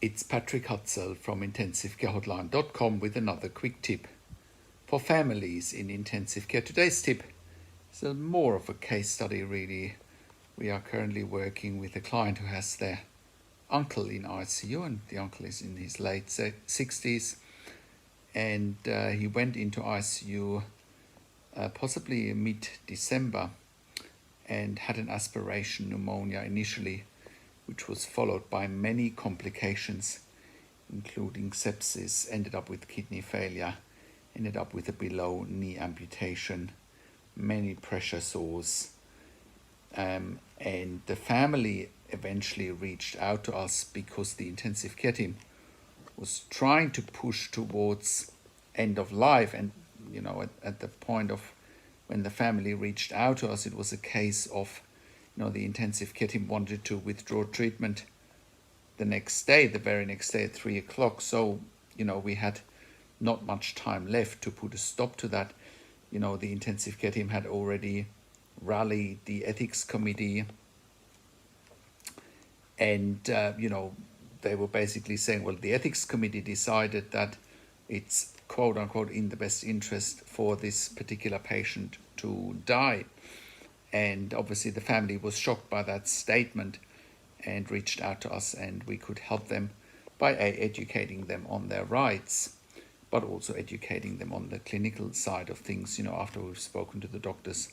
It's Patrick Hutzel from IntensiveCareHotline.com with another quick tip for families in intensive care. Today's tip is more of a case study, really. We are currently working with a client who has their uncle in ICU, and the uncle is in his late 60s, and he went into ICU possibly mid-December and had an aspiration pneumonia initially, which was followed by many complications, including sepsis, ended up with kidney failure, ended up with a below knee amputation, many pressure sores. And the family eventually reached out to us because the intensive care team was trying to push towards end of life. And, at the point of when the family reached out to us, it was a case of the intensive care team wanted to withdraw treatment the very next day at 3:00. So, we had not much time left to put a stop to that. The intensive care team had already rallied the ethics committee, and, they were basically saying, well, the ethics committee decided that it's quote unquote in the best interest for this particular patient to die. And obviously the family was shocked by that statement and reached out to us, and we could help them by educating them on their rights, but also educating them on the clinical side of things. After we've spoken to the doctors,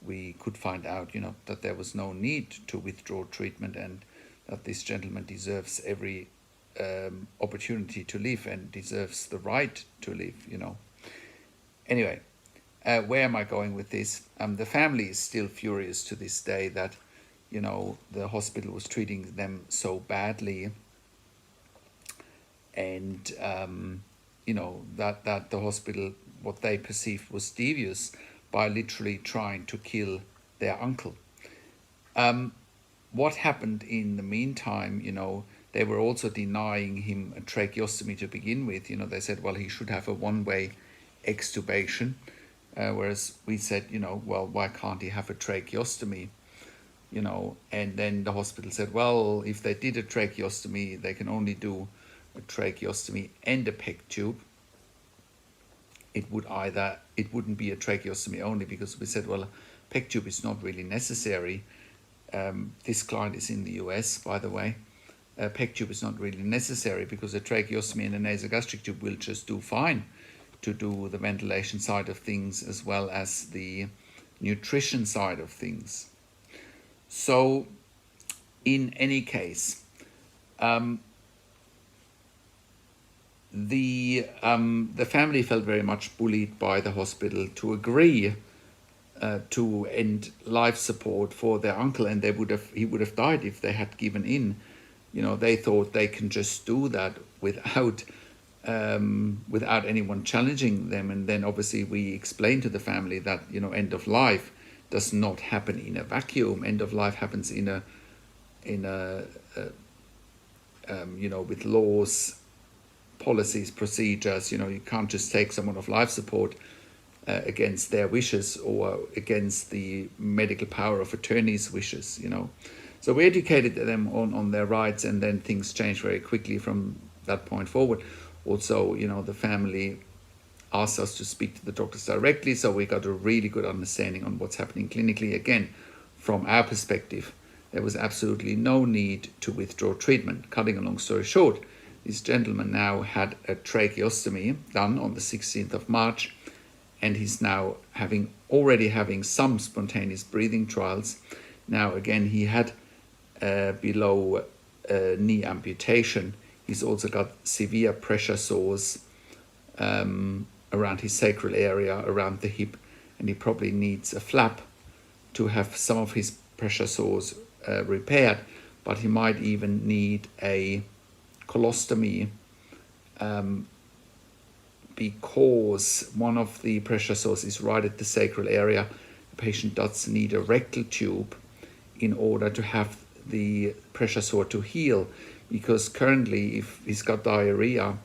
we could find out, that there was no need to withdraw treatment, and that this gentleman deserves every opportunity to live and deserves the right to live, Anyway, where am I going with this? The family is still furious to this day that, the hospital was treating them so badly, and, that the hospital, what they perceived was devious by literally trying to kill their uncle. What happened in the meantime, they were also denying him a tracheostomy to begin with. They said, well, he should have a one-way extubation. Whereas we said, well, why can't he have a tracheostomy? And then the hospital said, well, if they did a tracheostomy, they can only do a tracheostomy and a PEG tube. It wouldn't be a tracheostomy only, because we said, well, PEG tube is not really necessary. This client is in the US, by the way. PEG tube is not really necessary because a tracheostomy and a nasogastric tube will just do fine to do the ventilation side of things as well as the nutrition side of things. So in any case, the family felt very much bullied by the hospital to agree to end life support for their uncle, and he would have died if they had given in. They thought they can just do that without anyone challenging them. And then obviously we explained to the family that end of life does not happen in a vacuum. End of life happens in a with laws, policies, procedures. You can't just take someone off life support against their wishes or against the medical power of attorney's wishes. So we educated them on their rights, and then things changed very quickly from that point forward. Also, the family asked us to speak to the doctors directly, so we got a really good understanding on what's happening clinically. Again, from our perspective, there was absolutely no need to withdraw treatment. Cutting a long story short, this gentleman now had a tracheostomy done on the 16th of March, and he's now already having some spontaneous breathing trials. Now, again, he had below knee amputation. He's also got severe pressure sores around his sacral area, around the hip, and he probably needs a flap to have some of his pressure sores repaired, but he might even need a colostomy because one of the pressure sores is right at the sacral area. The patient does need a rectal tube in order to have the pressure sore to heal, because currently if he's got diarrhea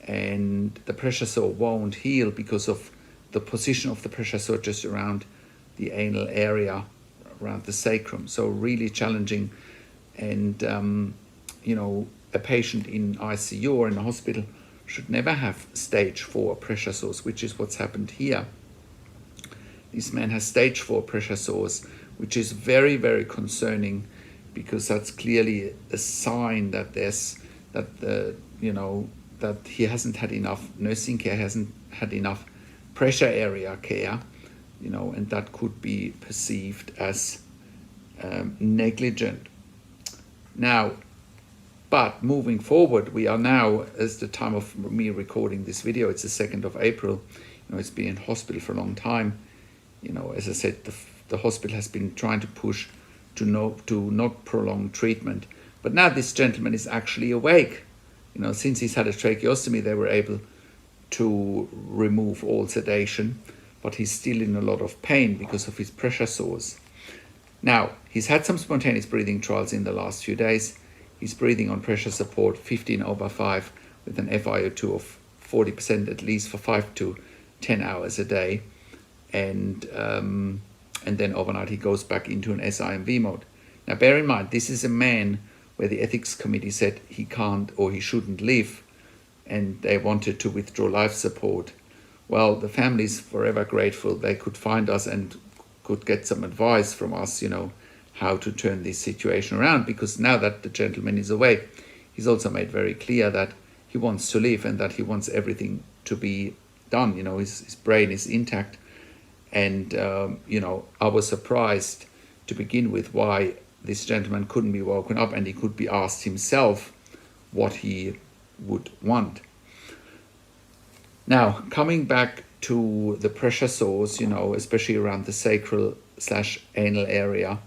and the pressure sore won't heal because of the position of the pressure sore just around the anal area, around the sacrum. So really challenging, and a patient in ICU or in a hospital should never have stage 4 pressure sores, which is what's happened here. This man has stage 4 pressure sores, which is very, very concerning, because that's clearly a sign that that he hasn't had enough nursing care, hasn't had enough pressure area care, and that could be perceived as negligent. Now, but moving forward, we are now, as the time of me recording this video, it's the 2nd of April. It's been in hospital for a long time. As I said, the hospital has been trying to push to not prolong treatment. But now this gentleman is actually awake. Since he's had a tracheostomy, they were able to remove all sedation, but he's still in a lot of pain because of his pressure sores. Now, he's had some spontaneous breathing trials in the last few days. He's breathing on pressure support 15/5 with an FiO2 of 40% at least for 5 to 10 hours a day. And then overnight he goes back into an SIMV mode. Now, bear in mind, this is a man where the ethics committee said he can't or he shouldn't live, and they wanted to withdraw life support. Well, the family is forever grateful they could find us and could get some advice from us, how to turn this situation around, because now that the gentleman is awake, he's also made very clear that he wants to live and that he wants everything to be done. His brain is intact. And, I was surprised to begin with why this gentleman couldn't be woken up and he could be asked himself what he would want. Now, coming back to the pressure sores, especially around the sacral/anal area,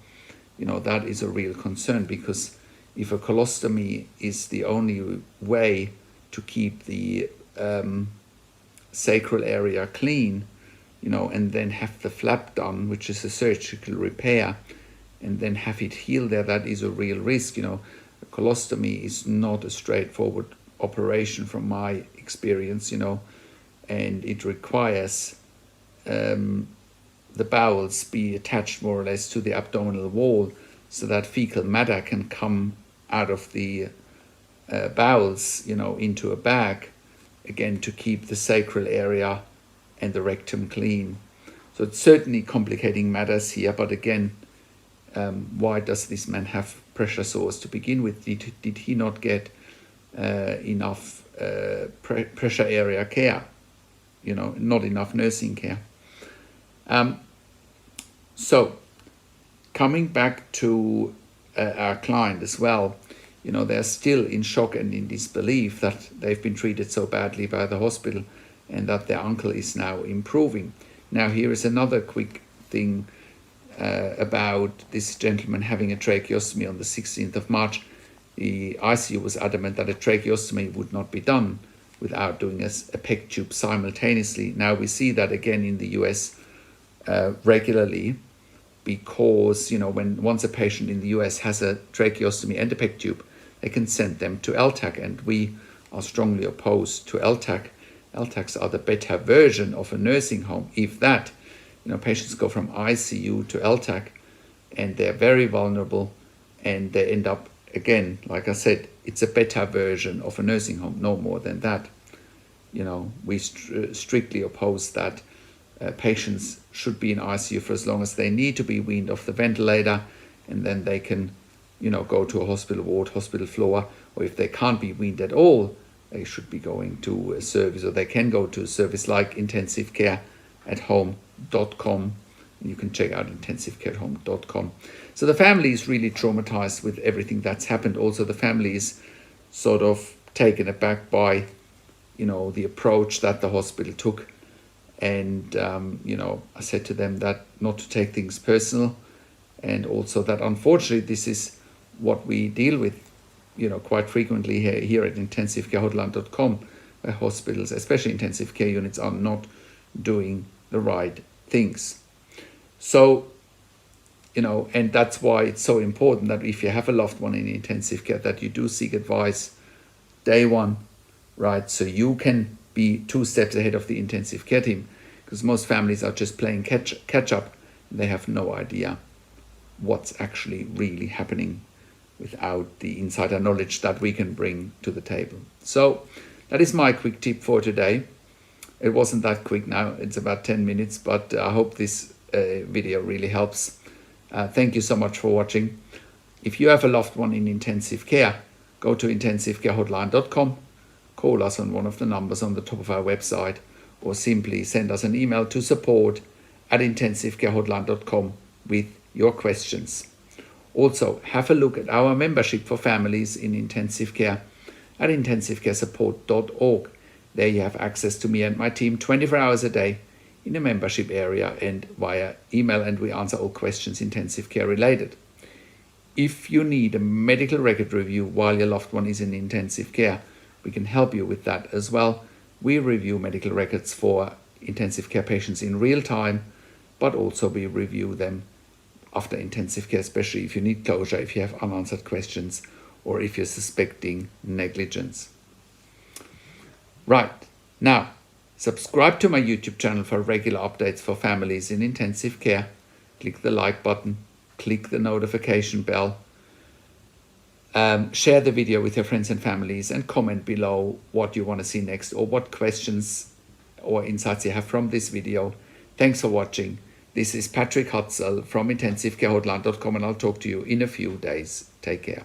that is a real concern, because if a colostomy is the only way to keep the sacral area clean, and then have the flap done, which is a surgical repair, and then have it heal there, that is a real risk. A colostomy is not a straightforward operation from my experience, and it requires the bowels be attached more or less to the abdominal wall so that fecal matter can come out of the bowels, into a bag, again, to keep the sacral area and the rectum clean. So it's certainly complicating matters here, but again, why does this man have pressure sores to begin with? Did he not get enough pressure area care? Not enough nursing care. So coming back to our client as well, they're still in shock and in disbelief that they've been treated so badly by the hospital and that their uncle is now improving. Now, here is another quick thing about this gentleman having a tracheostomy on the 16th of March. The ICU was adamant that a tracheostomy would not be done without doing a PEG tube simultaneously. Now, we see that again in the US regularly, because once a patient in the US has a tracheostomy and a PEG tube, they can send them to LTAC, and we are strongly opposed to LTAC. LTACs are the better version of a nursing home. If that, patients go from ICU to LTAC and they're very vulnerable, and they end up, again, like I said, it's a better version of a nursing home, no more than that. We strictly oppose that. Patients should be in ICU for as long as they need to be weaned off the ventilator, and then they can, go to a hospital ward, hospital floor, or if they can't be weaned at all, they should be going to a service, or they can go to a service like intensivecareathome.com. You can check out intensivecareathome.com. So the family is really traumatized with everything that's happened. Also, the family is sort of taken aback by, the approach that the hospital took. And, I said to them that not to take things personal, and also that unfortunately this is what we deal with, quite frequently here at intensivecarehotline.com, where hospitals, especially intensive care units, are not doing the right things. So, and that's why it's so important that if you have a loved one in intensive care, that you do seek advice day one, right? So you can be 2 steps ahead of the intensive care team, because most families are just playing catch up. And they have no idea what's actually really happening without the insider knowledge that we can bring to the table. So that is my quick tip for today. It wasn't that quick now, it's about 10 minutes, but I hope this video really helps. Thank you so much for watching. If you have a loved one in intensive care, go to intensivecarehotline.com, call us on one of the numbers on the top of our website, or simply send us an email to support@intensivecarehotline.com with your questions. Also, have a look at our membership for families in intensive care at intensivecaresupport.org. There you have access to me and my team 24 hours a day in a membership area and via email, and we answer all questions intensive care related. If you need a medical record review while your loved one is in intensive care, we can help you with that as well. We review medical records for intensive care patients in real time, but also we review them after intensive care, especially if you need closure, if you have unanswered questions, or if you're suspecting negligence. Right, now subscribe to my YouTube channel for regular updates for families in intensive care. Click the like button, click the notification bell, share the video with your friends and families, and comment below what you want to see next or what questions or insights you have from this video. Thanks for watching. This is Patrick Hutzel from intensivecarehotline.com, and I'll talk to you in a few days. Take care.